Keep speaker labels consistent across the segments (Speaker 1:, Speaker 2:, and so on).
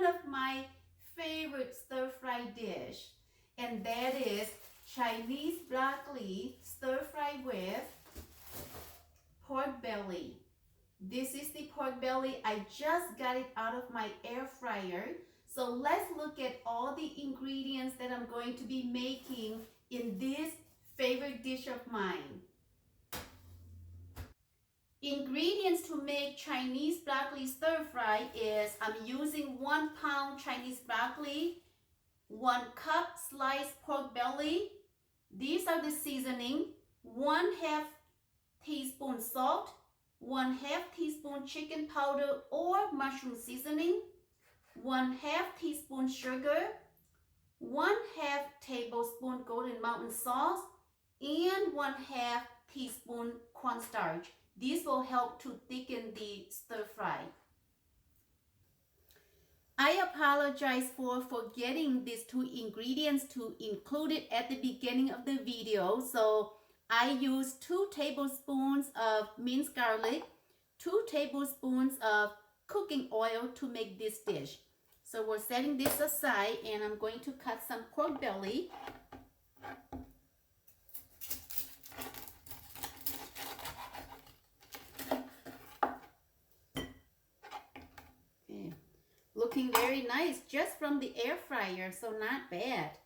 Speaker 1: of my favorite stir-fry dish, and that is Chinese broccoli stir-fry with pork belly. This is the pork belly. I just got it out of my air fryer. So let's look at all the ingredients that I'm going to be making in this favorite dish of mine. Ingredients to make Chinese broccoli stir fry is I'm using 1 pound Chinese broccoli, 1 cup sliced pork belly. These are the seasoning: 1/2 teaspoon salt, 1/2 teaspoon chicken powder or mushroom seasoning, 1/2 teaspoon sugar, 1/2 tablespoon Golden Mountain sauce, and 1/2 teaspoon cornstarch. This will help to thicken the stir fry. I apologize for forgetting these 2 ingredients to include it at the beginning of the video. So I used 2 tablespoons of minced garlic, 2 tablespoons of cooking oil to make this dish. So we're setting this aside, and I'm going to cut some pork belly. Okay. Looking very nice just from the air fryer, so not bad.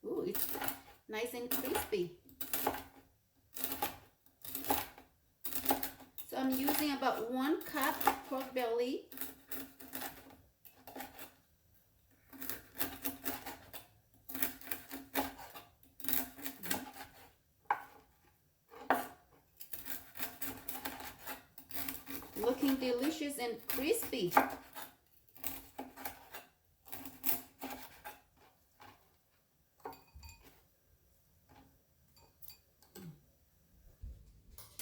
Speaker 1: Ooh, it's nice and crispy. So I'm using about 1 cup pork belly. Looking delicious and crispy.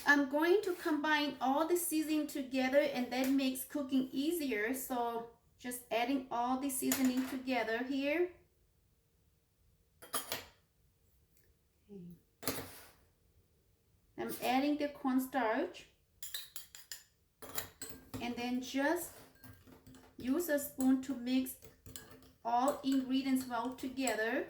Speaker 1: I'm going to combine all the seasoning together, and that makes cooking easier. So just adding all the seasoning together here. Okay. I'm adding the cornstarch, and then just use a spoon to mix all ingredients well together.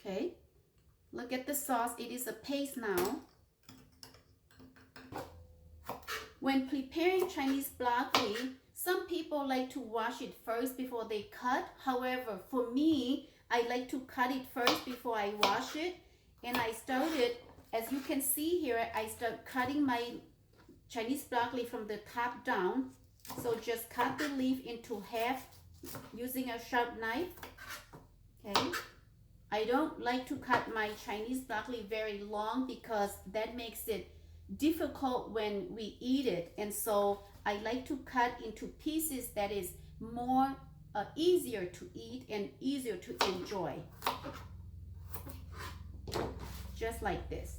Speaker 1: Okay, look at the sauce. It is a paste now. When preparing Chinese broccoli, some people like to wash it first before they cut. However, for me, I like to cut it first before I wash it. And I started, as you can see here, I start cutting my Chinese broccoli from the top down. So just cut the leaf into half using a sharp knife. Okay. I don't like to cut my Chinese broccoli very long because that makes it difficult when we eat it. And so I like to cut into pieces that is more easier to eat and easier to enjoy. Just like this.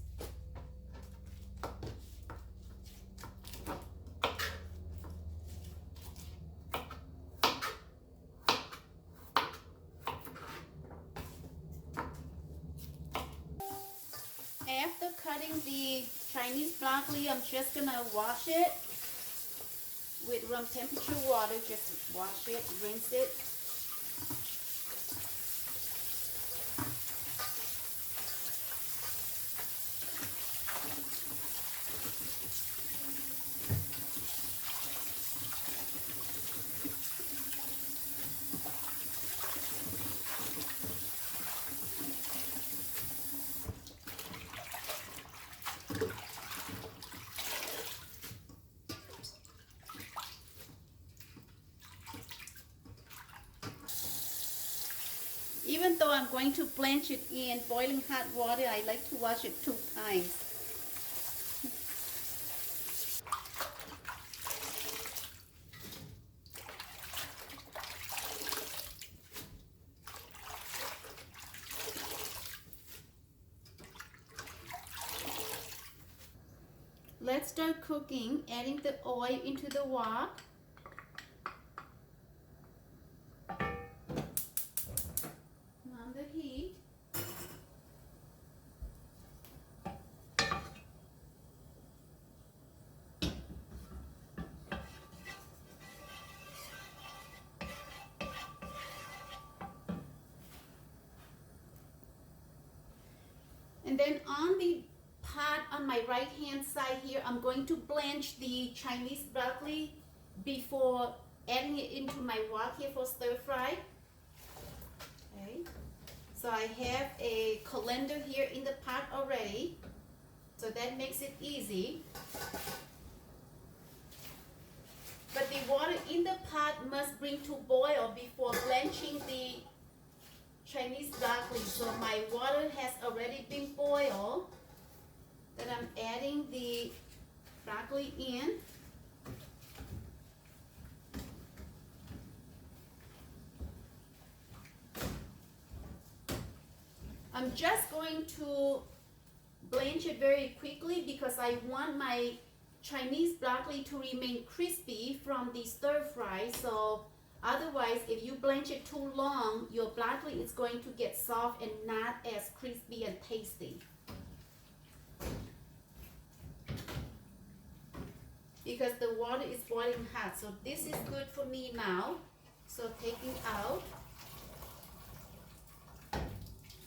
Speaker 1: After cutting the Chinese broccoli, I'm just gonna wash it with room temperature water. Just wash it, rinse it. Even though I'm going to blanch it in boiling hot water, I like to wash it 2 times. Let's start cooking, adding the oil into the wok. And then on the pot on my right hand side here, I'm going to blanch the Chinese broccoli before adding it into my wok here for stir fry. Okay, so I have a colander here in the pot already, so that makes it easy. But the water in the pot must bring to boil before blanching the Chinese broccoli. So my water has already been boiled. Then I'm adding the broccoli in. I'm just going to blanch it very quickly because I want my Chinese broccoli to remain crispy from the stir fry. So otherwise, if you blanch it too long, your broccoli is going to get soft and not as crispy and tasty. Because the water is boiling hot. So this is good for me now. So taking out.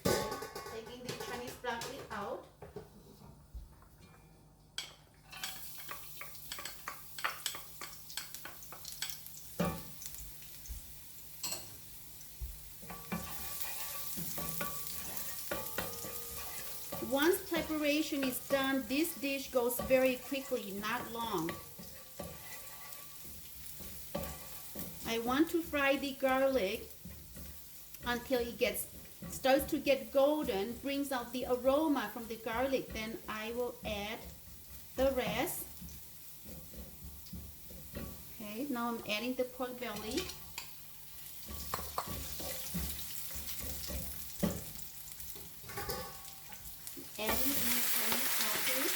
Speaker 1: Taking the Chinese broccoli out. Once preparation is done, this dish goes very quickly, not long. I want to fry the garlic until it starts to get golden, brings out the aroma from the garlic. Then I will add the rest. Okay, now I'm adding the pork belly. Adding the Chinese broccoli.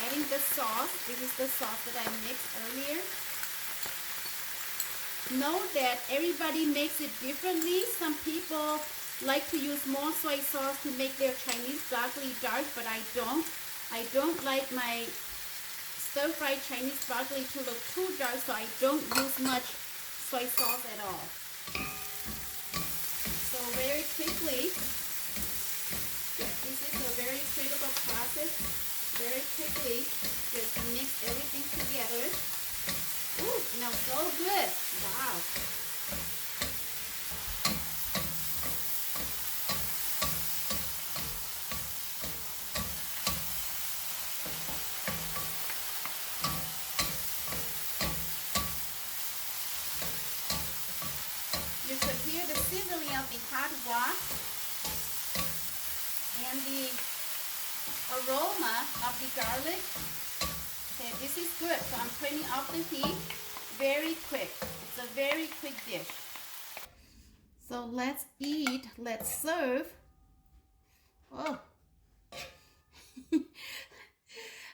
Speaker 1: Adding the sauce. This is the sauce that I mixed earlier. Know that everybody makes it differently. Some people like to use more soy sauce to make their Chinese broccoli dark, but I don't. I don't like my stir-fried Chinese broccoli to look too dark, so I don't use much soy sauce at all. So very quickly, this is a very critical process. Very quickly, just mix everything together. Ooh, smells so good. Wow. You could hear the sizzling of the hot wok and the aroma of the garlic. Okay, this is good. So I'm turning off the heat very quick. It's a very quick dish. So let's eat. Let's serve. Oh,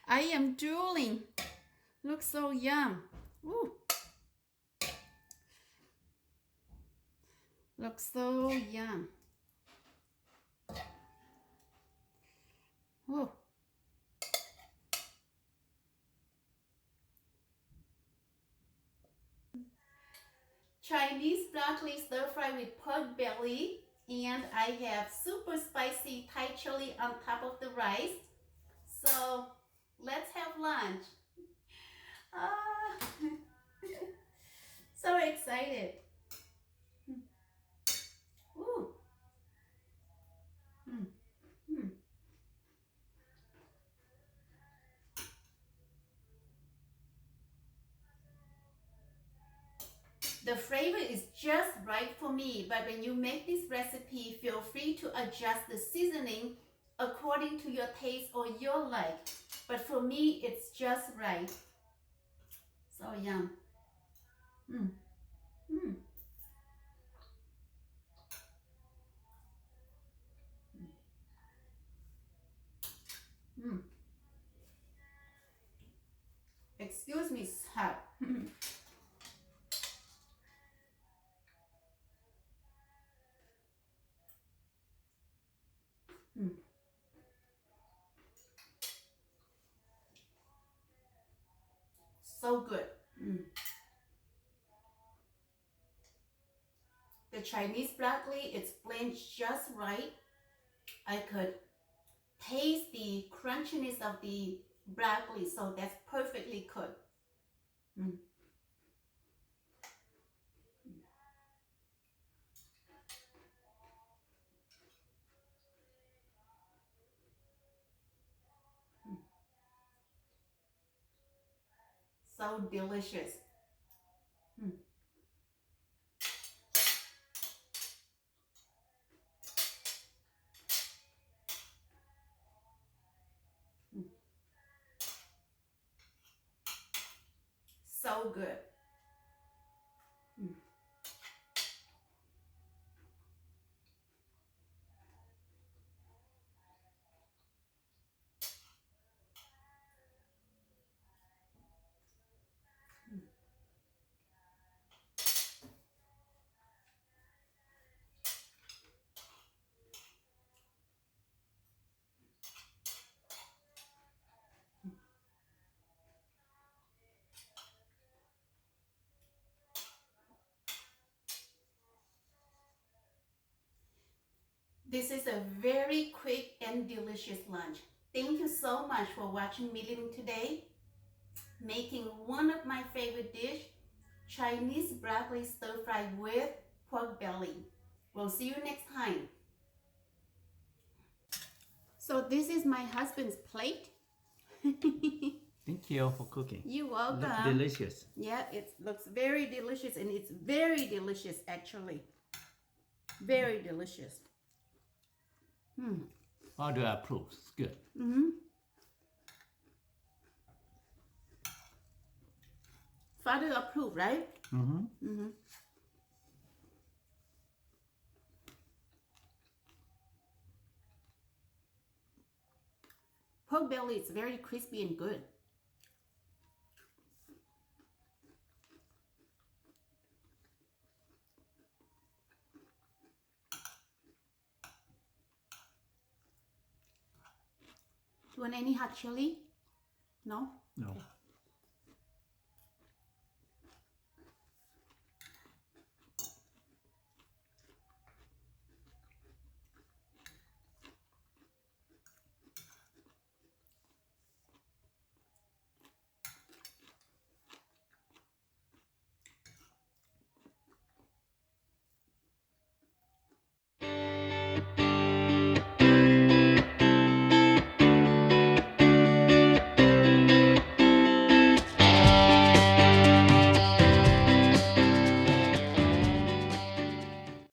Speaker 1: I am drooling. Looks so yum. Ooh. Looks so yum. Oh. Chinese broccoli stir fry with pork belly, and I have super spicy Thai chili on top of the rice. So let's have lunch. Ah, so excited. Ooh. Mm. Mm. The flavor is just right for me, but when you make this recipe, feel free to adjust the seasoning according to your taste or your like. But for me, it's just right. So yum. Mm. Mm. Mm. Excuse me, it's hot. Mm. So good. Mm. the Chinese broccoli, it's blended just right. I could taste the crunchiness of the broccoli, so that's perfectly cooked. Mm. So delicious. Mm. Mm. So good. Mm. This is a very quick and delicious lunch. Thank you so much for watching me living today, making one of my favorite dish, Chinese broccoli stir fry with pork belly. We'll see you next time. So this is my husband's plate.
Speaker 2: Thank you for cooking.
Speaker 1: You're welcome.
Speaker 2: Looks delicious.
Speaker 1: Yeah, it looks very delicious, and it's very delicious actually. Very delicious.
Speaker 2: How do I approve? It's good.
Speaker 1: Father approved, right? Pork belly is very crispy and good. Do you want any hot chili? No?
Speaker 2: No.